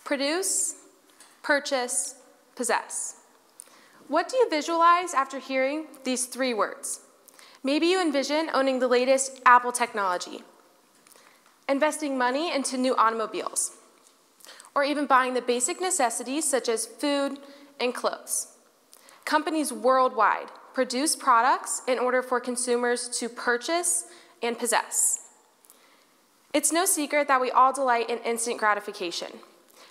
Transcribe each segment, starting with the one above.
Produce, purchase, possess. What do you visualize after hearing these three words? Maybe you envision owning the latest Apple technology, investing money into new automobiles, or even buying the basic necessities such as food and clothes. Companies worldwide produce products in order for consumers to purchase and possess. It's no secret that we all delight in instant gratification.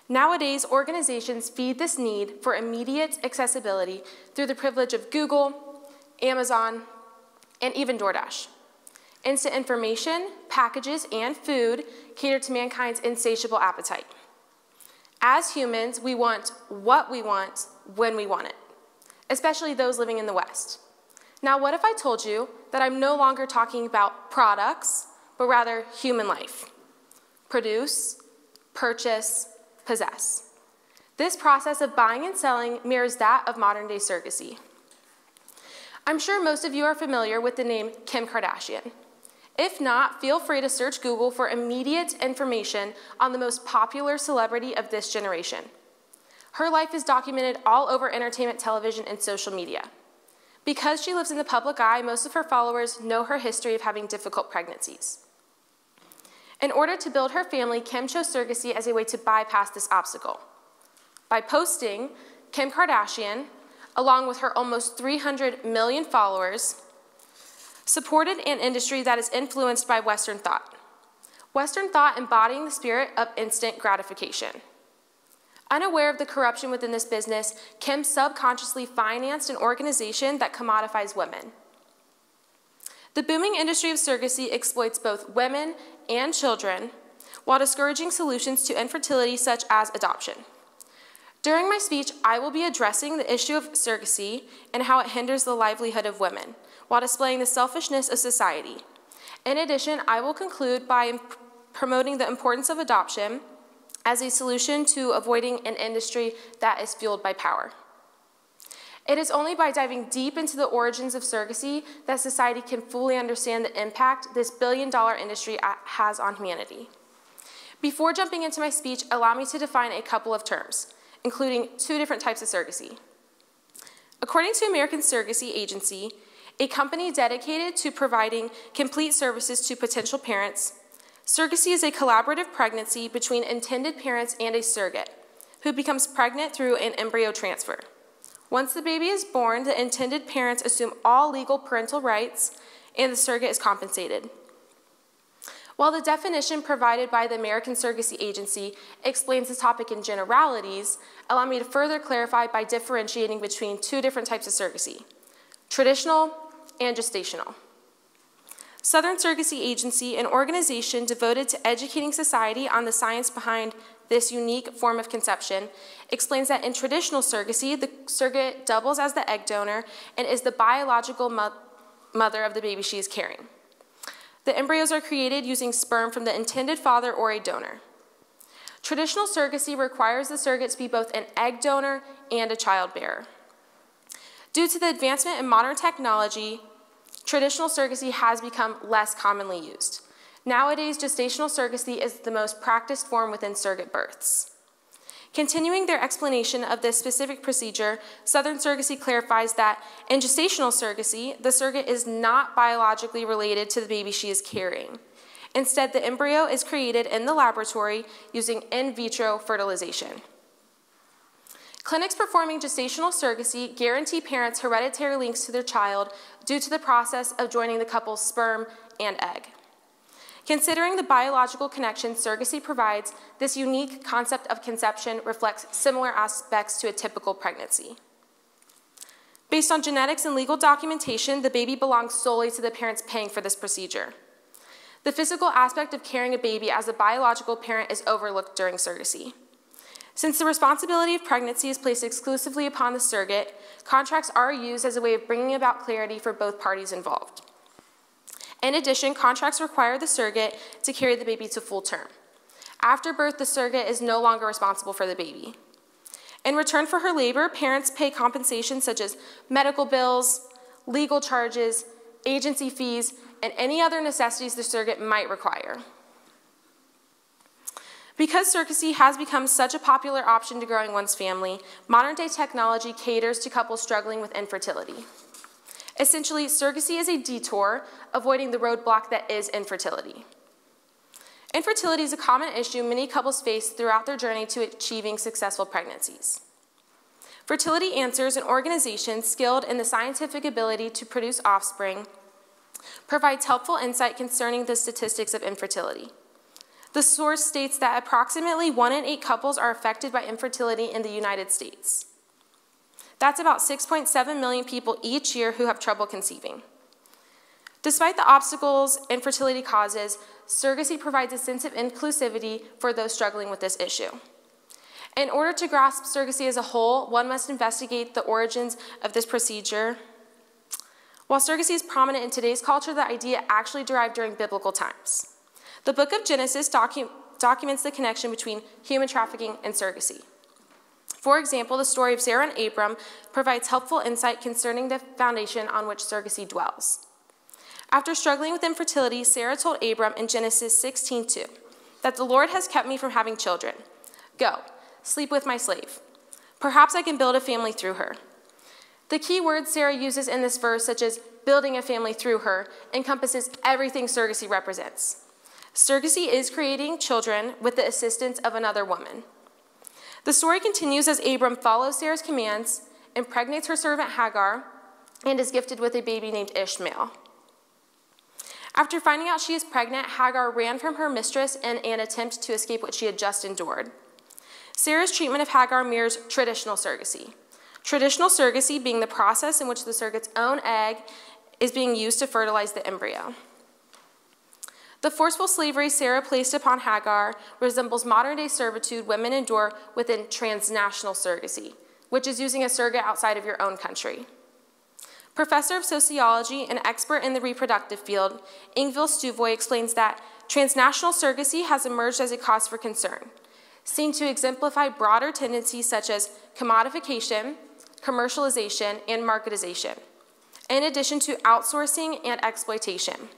Nowadays, organizations feed this need for immediate accessibility through the privilege of Google, Amazon, and even DoorDash. Instant information, packages, and food cater to mankind's insatiable appetite. As humans, we want what we want when we want it, especially those living in the West. Now, what if I told you that I'm no longer talking about products, but rather human life? Produce, purchase, possess. This process of buying and selling mirrors that of modern-day surrogacy. I'm sure most of you are familiar with the name Kim Kardashian. If not, feel free to search Google for immediate information on the most popular celebrity of this generation. Her life is documented all over entertainment, television, and social media. Because she lives in the public eye, most of her followers know her history of having difficult pregnancies. In order to build her family, Kim chose surrogacy as a way to bypass this obstacle. By posting, Kim Kardashian, along with her almost 300 million followers, supported an industry that is influenced by Western thought. Western thought embodying the spirit of instant gratification. Unaware of the corruption within this business, Kim subconsciously financed an organization that commodifies women. The booming industry of surrogacy exploits both women and children while discouraging solutions to infertility such as adoption. During my speech, I will be addressing the issue of surrogacy and how it hinders the livelihood of women while displaying the selfishness of society. In addition, I will conclude by promoting the importance of adoption as a solution to avoiding an industry that is fueled by power. It is only by diving deep into the origins of surrogacy that society can fully understand the impact this billion-dollar industry has on humanity. Before jumping into my speech, allow me to define a couple of terms, including two different types of surrogacy. According to American Surrogacy Agency, a company dedicated to providing complete services to potential parents, surrogacy is a collaborative pregnancy between intended parents and a surrogate, who becomes pregnant through an embryo transfer. Once the baby is born, the intended parents assume all legal parental rights, and the surrogate is compensated. While the definition provided by the American Surrogacy Agency explains the topic in generalities, allow me to further clarify by differentiating between two different types of surrogacy: traditional and gestational. Southern Surrogacy Agency, an organization devoted to educating society on the science behind this unique form of conception, explains that in traditional surrogacy, the surrogate doubles as the egg donor and is the biological mother of the baby she is carrying. The embryos are created using sperm from the intended father or a donor. Traditional surrogacy requires the surrogate to be both an egg donor and a child bearer. Due to the advancement in modern technology, traditional surrogacy has become less commonly used. Nowadays, gestational surrogacy is the most practiced form within surrogate births. Continuing their explanation of this specific procedure, Southern Surrogacy clarifies that in gestational surrogacy, the surrogate is not biologically related to the baby she is carrying. Instead, the embryo is created in the laboratory using in vitro fertilization. Clinics performing gestational surrogacy guarantee parents hereditary links to their child due to the process of joining the couple's sperm and egg. Considering the biological connection surrogacy provides, this unique concept of conception reflects similar aspects to a typical pregnancy. Based on genetics and legal documentation, the baby belongs solely to the parents paying for this procedure. The physical aspect of carrying a baby as a biological parent is overlooked during surrogacy. Since the responsibility of pregnancy is placed exclusively upon the surrogate, contracts are used as a way of bringing about clarity for both parties involved. In addition, contracts require the surrogate to carry the baby to full term. After birth, the surrogate is no longer responsible for the baby. In return for her labor, parents pay compensation such as medical bills, legal charges, agency fees, and any other necessities the surrogate might require. Because surrogacy has become such a popular option to growing one's family, modern-day technology caters to couples struggling with infertility. Essentially, surrogacy is a detour, avoiding the roadblock that is infertility. Infertility is a common issue many couples face throughout their journey to achieving successful pregnancies. Fertility Answers, an organization skilled in the scientific ability to produce offspring, provides helpful insight concerning the statistics of infertility. The source states that approximately 1 in 8 couples are affected by infertility in the United States. That's about 6.7 million people each year who have trouble conceiving. Despite the obstacles infertility causes, surrogacy provides a sense of inclusivity for those struggling with this issue. In order to grasp surrogacy as a whole, one must investigate the origins of this procedure. While surrogacy is prominent in today's culture, the idea actually derived during biblical times. The book of Genesis documents the connection between human trafficking and surrogacy. For example, the story of Sarah and Abram provides helpful insight concerning the foundation on which surrogacy dwells. After struggling with infertility, Sarah told Abram in Genesis 16:2 that the Lord has kept me from having children. Go, sleep with my slave. Perhaps I can build a family through her. The key words Sarah uses in this verse, such as building a family through her, encompasses everything surrogacy represents. Surrogacy is creating children with the assistance of another woman. The story continues as Abram follows Sarah's commands, impregnates her servant Hagar, and is gifted with a baby named Ishmael. After finding out she is pregnant, Hagar ran from her mistress in an attempt to escape what she had just endured. Sarah's treatment of Hagar mirrors traditional surrogacy. Traditional surrogacy being the process in which the surrogate's own egg is being used to fertilize the embryo. The forceful slavery Sarah placed upon Hagar resembles modern-day servitude women endure within transnational surrogacy, which is using a surrogate outside of your own country. Professor of sociology and expert in the reproductive field, Ingvild Stuvøy explains that transnational surrogacy has emerged as a cause for concern, seen to exemplify broader tendencies such as commodification, commercialization, and marketization, in addition to outsourcing and exploitation.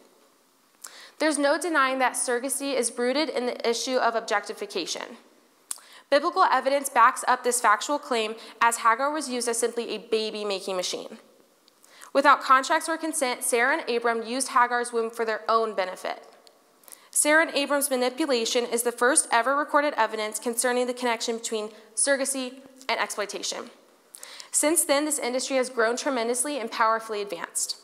There's no denying that surrogacy is rooted in the issue of objectification. Biblical evidence backs up this factual claim, as Hagar was used as simply a baby-making machine. Without contracts or consent, Sarah and Abram used Hagar's womb for their own benefit. Sarah and Abram's manipulation is the first ever recorded evidence concerning the connection between surrogacy and exploitation. Since then, this industry has grown tremendously and powerfully advanced.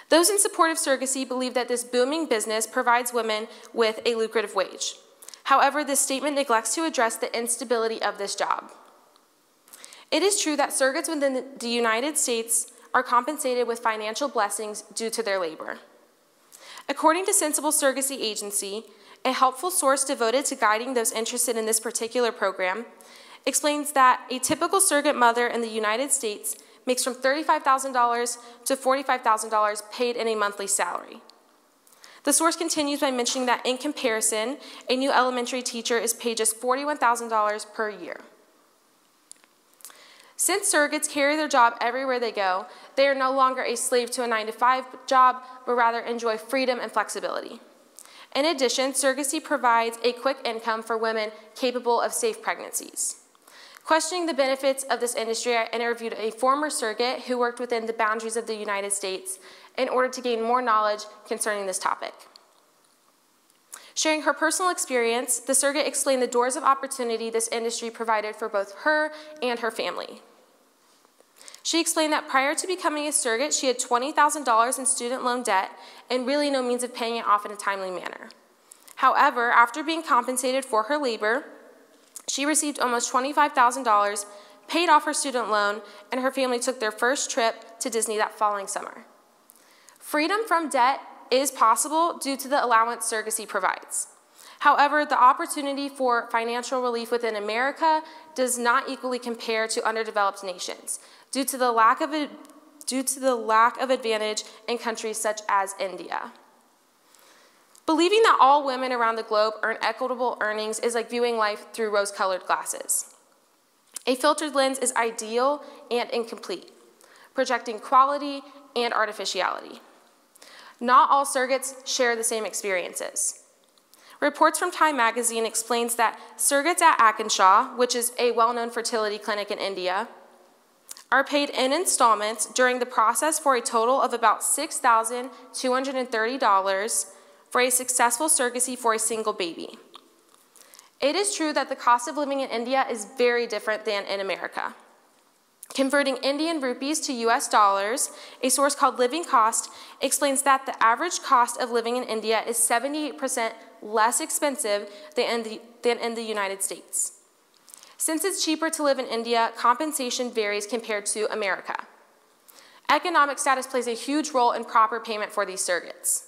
Those in support of surrogacy believe that this booming business provides women with a lucrative wage. However, this statement neglects to address the instability of this job. It is true that surrogates within the United States are compensated with financial blessings due to their labor. According to Sensible Surrogacy Agency, a helpful source devoted to guiding those interested in this particular program, explains that a typical surrogate mother in the United States makes from $35,000 to $45,000 paid in a monthly salary. The source continues by mentioning that in comparison, a new elementary teacher is paid just $41,000 per year. Since surrogates carry their job everywhere they go, they are no longer a slave to a 9-to-5 job, but rather enjoy freedom and flexibility. In addition, surrogacy provides a quick income for women capable of safe pregnancies. Questioning the benefits of this industry, I interviewed a former surrogate who worked within the boundaries of the United States in order to gain more knowledge concerning this topic. Sharing her personal experience, the surrogate explained the doors of opportunity this industry provided for both her and her family. She explained that prior to becoming a surrogate, she had $20,000 in student loan debt and really no means of paying it off in a timely manner. However, after being compensated for her labor, she received almost $25,000, paid off her student loan, and her family took their first trip to Disney that following summer. Freedom from debt is possible due to the allowance surrogacy provides. However, the opportunity for financial relief within America does not equally compare to underdeveloped nations due to the lack of advantage in countries such as India. Believing that all women around the globe earn equitable earnings is like viewing life through rose-colored glasses. A filtered lens is ideal and incomplete, projecting quality and artificiality. Not all surrogates share the same experiences. Reports from Time magazine explains that surrogates at Akenshaw, which is a well-known fertility clinic in India, are paid in installments during the process for a total of about $6,230 for a successful surrogacy for a single baby. It is true that the cost of living in India is very different than in America. Converting Indian rupees to US dollars, a source called Living Cost explains that the average cost of living in India is 78% less expensive than in the United States. Since it's cheaper to live in India, compensation varies compared to America. Economic status plays a huge role in proper payment for these surrogates.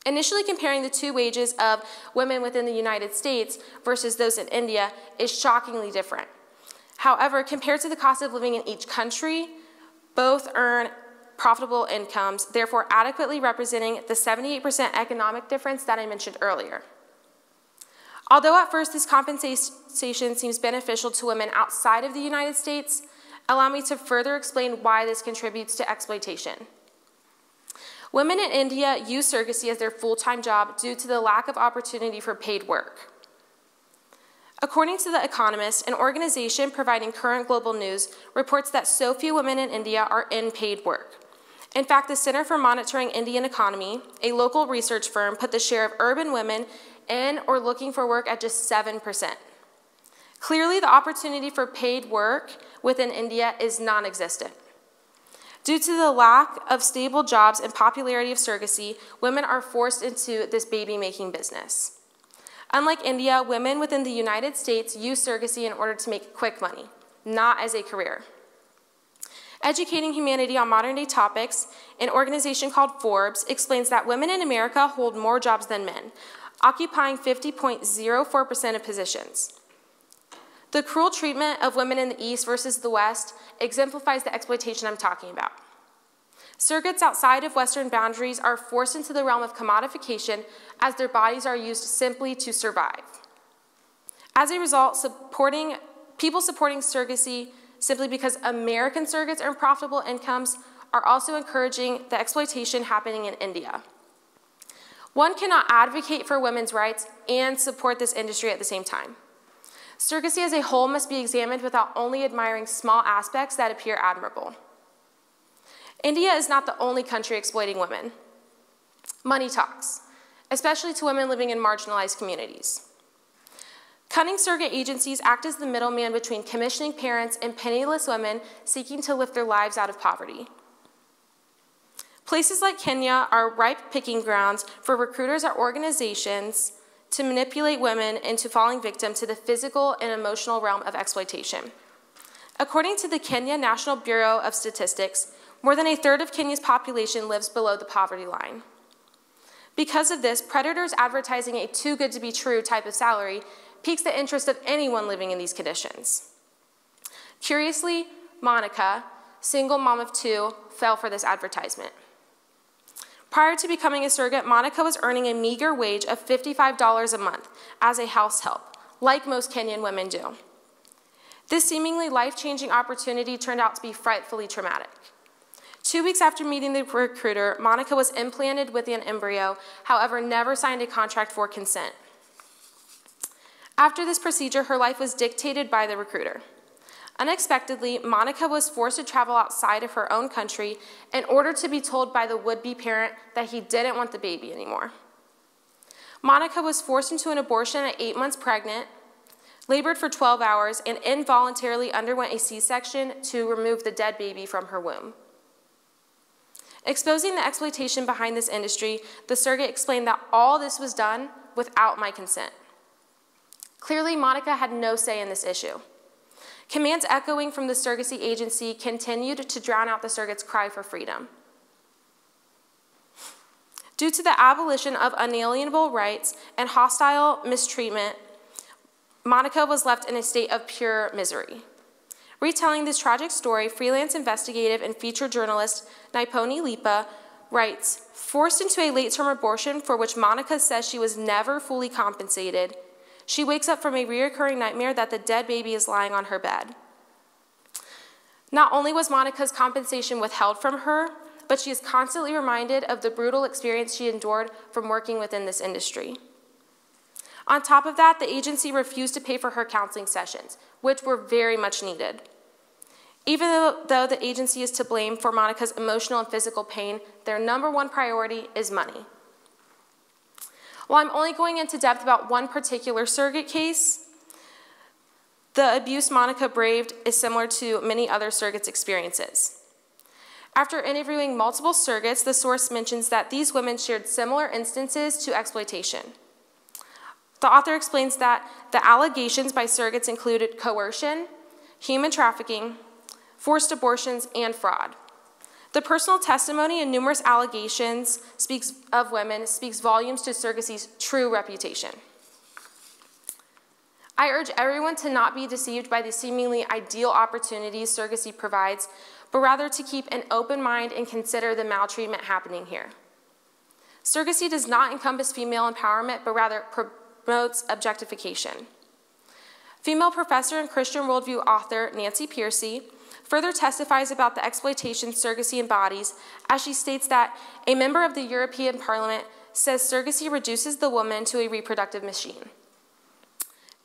Initially comparing the two wages of women within the United States versus those in India is shockingly different. However, compared to the cost of living in each country, both earn profitable incomes, therefore adequately representing the 78% economic difference that I mentioned earlier. Although at first this compensation seems beneficial to women outside of the United States, allow me to further explain why this contributes to exploitation. Women in India use surrogacy as their full-time job due to the lack of opportunity for paid work. According to The Economist, an organization providing current global news reports that so few women in India are in paid work. In fact, the Center for Monitoring Indian Economy, a local research firm, put the share of urban women in or looking for work at just 7%. Clearly, the opportunity for paid work within India is non-existent. Due to the lack of stable jobs and popularity of surrogacy, women are forced into this baby-making business. Unlike India, women within the United States use surrogacy in order to make quick money, not as a career. Educating Humanity on Modern-Day Topics, an organization called Forbes, explains that women in America hold more jobs than men, occupying 50.04% of positions. The cruel treatment of women in the East versus the West exemplifies the exploitation I'm talking about. Surrogates outside of Western boundaries are forced into the realm of commodification as their bodies are used simply to survive. As a result, people supporting surrogacy simply because American surrogates earn profitable incomes are also encouraging the exploitation happening in India. One cannot advocate for women's rights and support this industry at the same time. Surrogacy as a whole must be examined without only admiring small aspects that appear admirable. India is not the only country exploiting women. Money talks, especially to women living in marginalized communities. Cunning surrogate agencies act as the middleman between commissioning parents and penniless women seeking to lift their lives out of poverty. Places like Kenya are ripe picking grounds for recruiters or organizations to manipulate women into falling victim to the physical and emotional realm of exploitation. According to the Kenya National Bureau of Statistics, more than a third of Kenya's population lives below the poverty line. Because of this, predators advertising a too good to be true type of salary piques the interest of anyone living in these conditions. Curiously, Monica, single mom of 2, fell for this advertisement. Prior to becoming a surrogate, Monica was earning a meager wage of $55 a month as a house help, like most Kenyan women do. This seemingly life-changing opportunity turned out to be frightfully traumatic. 2 weeks after meeting the recruiter, Monica was implanted with an embryo, however, never signed a contract for consent. After this procedure, her life was dictated by the recruiter. Unexpectedly, Monica was forced to travel outside of her own country in order to be told by the would-be parent that he didn't want the baby anymore. Monica was forced into an abortion at 8 months pregnant, labored for 12 hours, and involuntarily underwent a C-section to remove the dead baby from her womb. Exposing the exploitation behind this industry, the surrogate explained that all this was done without my consent. Clearly, Monica had no say in this issue. Commands echoing from the surrogacy agency continued to drown out the surrogate's cry for freedom. Due to the abolition of unalienable rights and hostile mistreatment, Monica was left in a state of pure misery. Retelling this tragic story, freelance investigative and feature journalist Naiponi Lipa writes, "Forced into a late-term abortion for which Monica says she was never fully compensated, she wakes up from a recurring nightmare that the dead baby is lying on her bed." Not only was Monica's compensation withheld from her, but she is constantly reminded of the brutal experience she endured from working within this industry. On top of that, the agency refused to pay for her counseling sessions, which were very much needed. Even though the agency is to blame for Monica's emotional and physical pain, their #1 priority is money. While I'm only going into depth about one particular surrogate case, the abuse Monica braved is similar to many other surrogates' experiences. After interviewing multiple surrogates, the source mentions that these women shared similar instances to exploitation. The author explains that the allegations by surrogates included coercion, human trafficking, forced abortions, and fraud. The personal testimony and numerous allegations of women speaks volumes to surrogacy's true reputation. I urge everyone to not be deceived by the seemingly ideal opportunities surrogacy provides, but rather to keep an open mind and consider the maltreatment happening here. Surrogacy does not encompass female empowerment, but rather promotes objectification. Female professor and Christian worldview author Nancy Pearcey further testifies about the exploitation surrogacy embodies, as she states that a member of the European Parliament says surrogacy reduces the woman to a reproductive machine.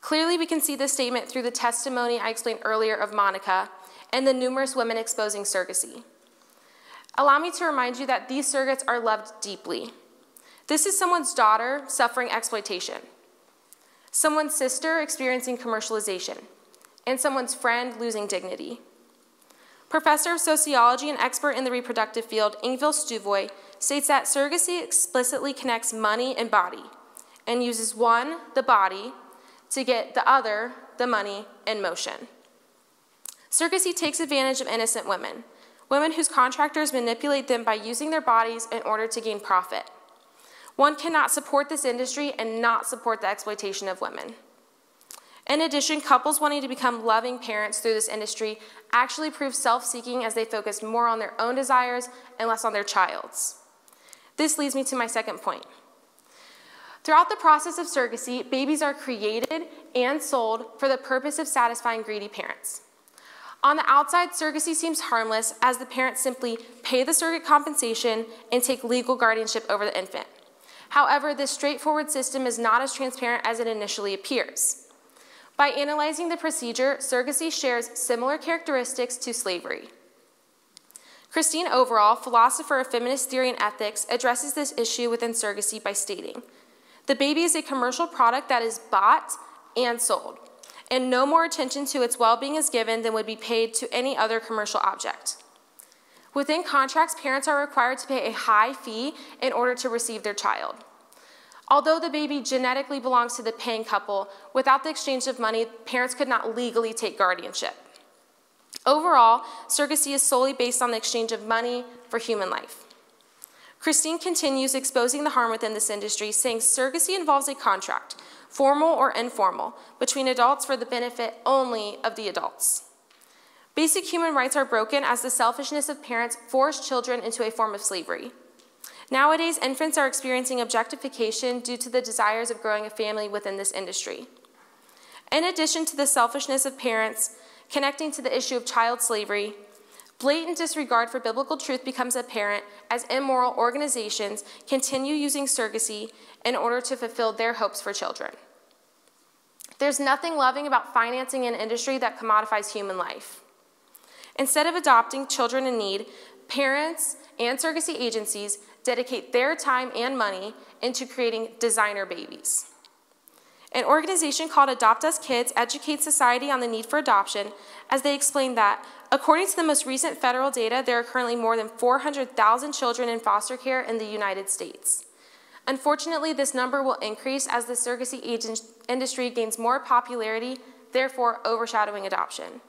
Clearly, we can see this statement through the testimony I explained earlier of Monica and the numerous women exposing surrogacy. Allow me to remind you that these surrogates are loved deeply. This is someone's daughter suffering exploitation, someone's sister experiencing commercialization, and someone's friend losing dignity. Professor of sociology and expert in the reproductive field, Ingvild Stuvøy, states that surrogacy explicitly connects money and body, and uses one, the body, to get the other, the money, in motion. Surrogacy takes advantage of innocent women, women whose contractors manipulate them by using their bodies in order to gain profit. One cannot support this industry and not support the exploitation of women. In addition, couples wanting to become loving parents through this industry actually prove self-seeking as they focus more on their own desires and less on their child's. This leads me to my second point. Throughout the process of surrogacy, babies are created and sold for the purpose of satisfying greedy parents. On the outside, surrogacy seems harmless as the parents simply pay the surrogate compensation and take legal guardianship over the infant. However, this straightforward system is not as transparent as it initially appears. By analyzing the procedure, surrogacy shares similar characteristics to slavery. Christine Overall, philosopher of feminist theory and ethics, addresses this issue within surrogacy by stating, "The baby is a commercial product that is bought and sold, and no more attention to its well-being is given than would be paid to any other commercial object. Within contracts, parents are required to pay a high fee in order to receive their child. Although the baby genetically belongs to the paying couple, without the exchange of money, parents could not legally take guardianship. Overall, surrogacy is solely based on the exchange of money for human life." Christine continues exposing the harm within this industry, saying surrogacy involves a contract, formal or informal, between adults for the benefit only of the adults. Basic human rights are broken as the selfishness of parents force children into a form of slavery. Nowadays, infants are experiencing objectification due to the desires of growing a family within this industry. In addition to the selfishness of parents connecting to the issue of child slavery, blatant disregard for biblical truth becomes apparent as immoral organizations continue using surrogacy in order to fulfill their hopes for children. There's nothing loving about financing an industry that commodifies human life. Instead of adopting children in need, parents and surrogacy agencies dedicate their time and money into creating designer babies. An organization called Adopt Us Kids educates society on the need for adoption, as they explain that, according to the most recent federal data, there are currently more than 400,000 children in foster care in the United States. Unfortunately, this number will increase as the surrogacy industry gains more popularity, therefore overshadowing adoption.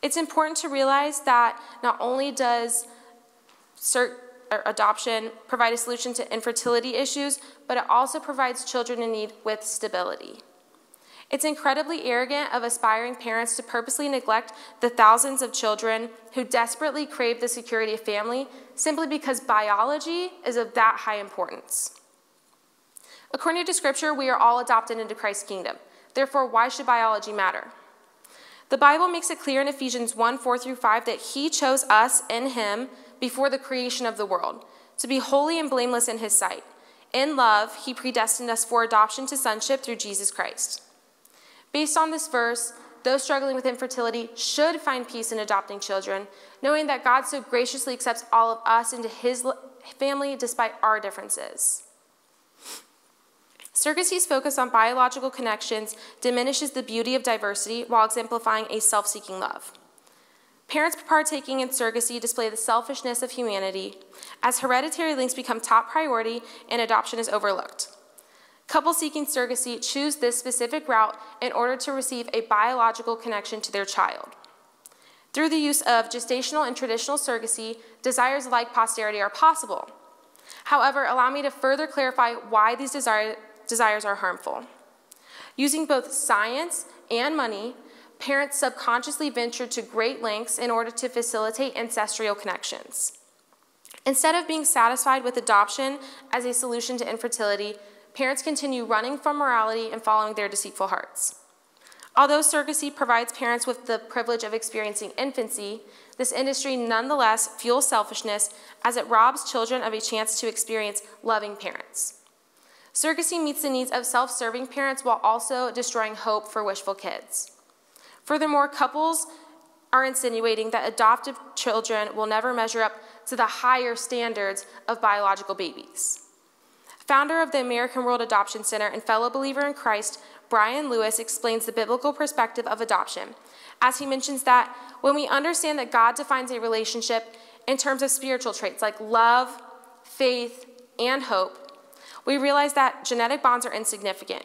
It's important to realize that not only does adoption provide a solution to infertility issues, but it also provides children in need with stability. It's incredibly arrogant of aspiring parents to purposely neglect the thousands of children who desperately crave the security of family simply because biology is of that high importance. According to Scripture, we are all adopted into Christ's kingdom. Therefore, why should biology matter? The Bible makes it clear in Ephesians 1:4-5 that he chose us in him before the creation of the world, to be holy and blameless in his sight. In love, he predestined us for adoption to sonship through Jesus Christ. Based on this verse, those struggling with infertility should find peace in adopting children, knowing that God so graciously accepts all of us into his family despite our differences. Surrogacy's focus on biological connections diminishes the beauty of diversity while exemplifying a self-seeking love. Parents partaking in surrogacy display the selfishness of humanity, as hereditary links become top priority and adoption is overlooked. Couples seeking surrogacy choose this specific route in order to receive a biological connection to their child. Through the use of gestational and traditional surrogacy, desires like posterity are possible. However, allow me to further clarify why these desires are harmful. Using both science and money, parents subconsciously venture to great lengths in order to facilitate ancestral connections. Instead of being satisfied with adoption as a solution to infertility, parents continue running from morality and following their deceitful hearts. Although surrogacy provides parents with the privilege of experiencing infancy, this industry nonetheless fuels selfishness as it robs children of a chance to experience loving parents. Surrogacy meets the needs of self-serving parents while also destroying hope for wishful kids. Furthermore, couples are insinuating that adoptive children will never measure up to the higher standards of biological babies. Founder of the American World Adoption Center and fellow believer in Christ, Brian Lewis explains the biblical perspective of adoption, as he mentions that when we understand that God defines a relationship in terms of spiritual traits like love, faith, and hope, we realize that genetic bonds are insignificant.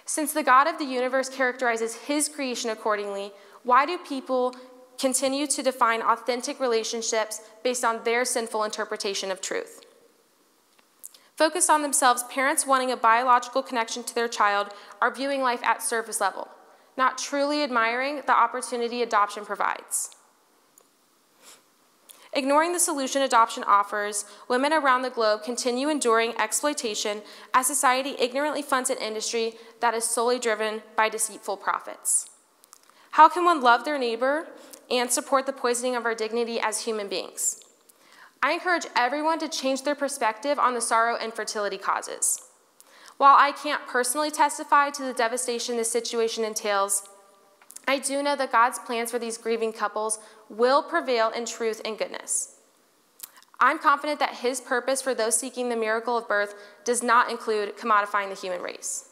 Since the God of the universe characterizes his creation accordingly, why do people continue to define authentic relationships based on their sinful interpretation of truth? Focused on themselves, parents wanting a biological connection to their child are viewing life at surface level, not truly admiring the opportunity adoption provides. Ignoring the solution adoption offers, women around the globe continue enduring exploitation as society ignorantly funds an industry that is solely driven by deceitful profits. How can one love their neighbor and support the poisoning of our dignity as human beings? I encourage everyone to change their perspective on the sorrow infertility causes. While I can't personally testify to the devastation this situation entails, I do know that God's plans for these grieving couples will prevail in truth and goodness. I'm confident that his purpose for those seeking the miracle of birth does not include commodifying the human race.